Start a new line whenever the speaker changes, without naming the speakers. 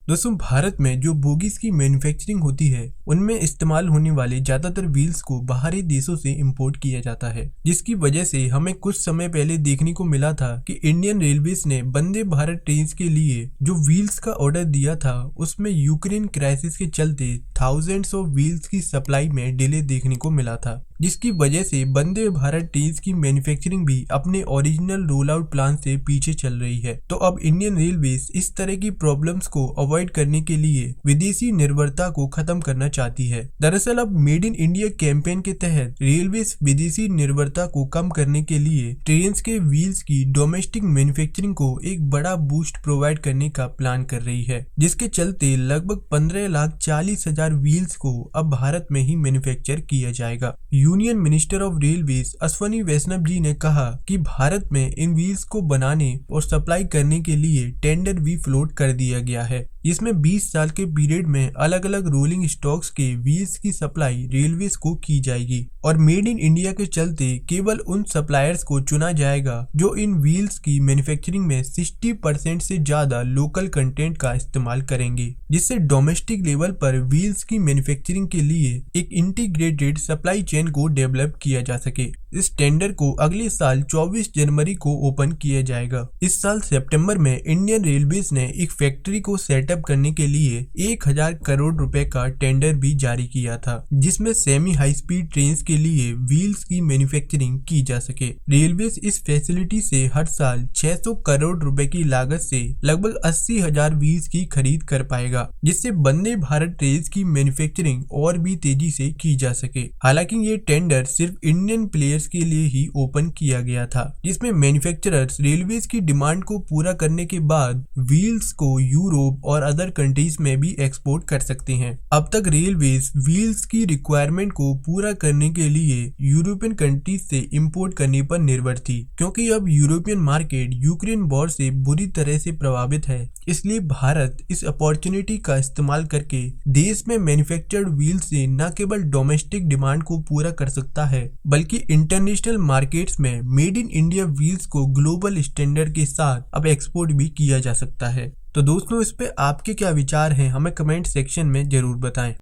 दोस्तों, भारत में जो बोगीज की मैन्युफैक्चरिंग होती है उनमें इस्तेमाल होने वाले ज्यादातर व्हील्स को बाहरी देशों से इंपोर्ट किया जाता है, जिसकी वजह से हमें कुछ समय पहले देखने को मिला था कि इंडियन रेलवेज ने वंदे भारत ट्रेन के लिए जो व्हील्स का ऑर्डर दिया था उसमें यूक्रेन क्राइसिस के चलते थाउजेंड्स ऑफ व्हील्स की सप्लाई में डिले देखने को मिला था, जिसकी वजह से वंदे भारत ट्रेन की मैन्युफैक्चरिंग भी अपने ओरिजिनल रोल आउट प्लान से पीछे चल रही है। तो अब इंडियन रेलवेज इस तरह की प्रॉब्लम्स को अवॉइड करने के लिए विदेशी निर्भरता को खत्म करना चाहती है। दरअसल अब मेड इन इंडिया कैंपेन के तहत रेलवेज विदेशी निर्भरता को कम करने के लिए ट्रेन के व्हील्स की डोमेस्टिक मैन्युफैक्चरिंग को एक बड़ा बूस्ट प्रोवाइड करने का प्लान कर रही है, जिसके चलते लगभग 15,40,000 व्हील्स को अब भारत में ही मैन्युफैक्चर किया जाएगा। Union minister of railways Ashwini Vaishnaw ji ने कहा कि भारत में इन व्हील्स को बनाने और सप्लाई करने के लिए टेंडर भी फ्लोट कर दिया गया है। इसमें 20 साल के पीरियड में अलग अलग रोलिंग स्टॉक्स के व्हील्स की सप्लाई रेलवेज को की जाएगी और मेड इन इंडिया के चलते केवल उन सप्लायर्स को चुना जाएगा जो इन व्हील्स की मैन्युफैक्चरिंग में 60% से ज्यादा लोकल कंटेंट का इस्तेमाल करेंगे, जिससे डोमेस्टिक लेवल पर व्हील्स की मैन्युफैक्चरिंग के लिए एक इंटीग्रेटेड सप्लाई चेन को डेवलप किया जा सके। इस टेंडर को अगले साल 24 जनवरी को ओपन किया जाएगा। इस साल सितंबर में इंडियन रेलवेज ने एक फैक्ट्री को सेटअप करने के लिए 1000 करोड़ रुपए का टेंडर भी जारी किया था, जिसमें सेमी हाई स्पीड ट्रेन के लिए व्हील्स की मैन्युफैक्चरिंग की जा सके। रेलवेज इस फैसिलिटी से हर साल 600 करोड़ रुपए की लागत से लगभग 80,000 व्हील्स की खरीद कर पाएगा, जिससे वंदे भारत ट्रेन की मैन्युफैक्चरिंग और भी तेजी से की जा सके। हालांकि ये टेंडर सिर्फ इंडियन प्लेयर्स के लिए ही ओपन किया गया था, जिसमें मैन्युफैक्चरर्स रेलवेज की डिमांड को पूरा करने के बाद व्हील्स को यूरोप और अदर कंट्रीज में भी एक्सपोर्ट कर सकते हैं। अब तक रेलवेज व्हील्स की रिक्वायरमेंट को पूरा करने के लिए यूरोपियन कंट्रीज से इंपोर्ट करने पर निर्भर थी, क्योंकि अब यूरोपियन मार्केट यूक्रेन वॉर से बुरी तरह से प्रभावित है। इसलिए भारत इस अपॉर्चुनिटी का इस्तेमाल करके देश में मैन्युफैक्चर्ड व्हील से न केवल डोमेस्टिक डिमांड को पूरा कर सकता है, बल्कि इंटरनेशनल मार्केट्स में मेड इन इंडिया व्हील्स को ग्लोबल स्टैंडर्ड के साथ अब एक्सपोर्ट भी किया जा सकता है। तो दोस्तों, इस पे आपके क्या विचार हैं, हमें कमेंट सेक्शन में जरूर बताएं।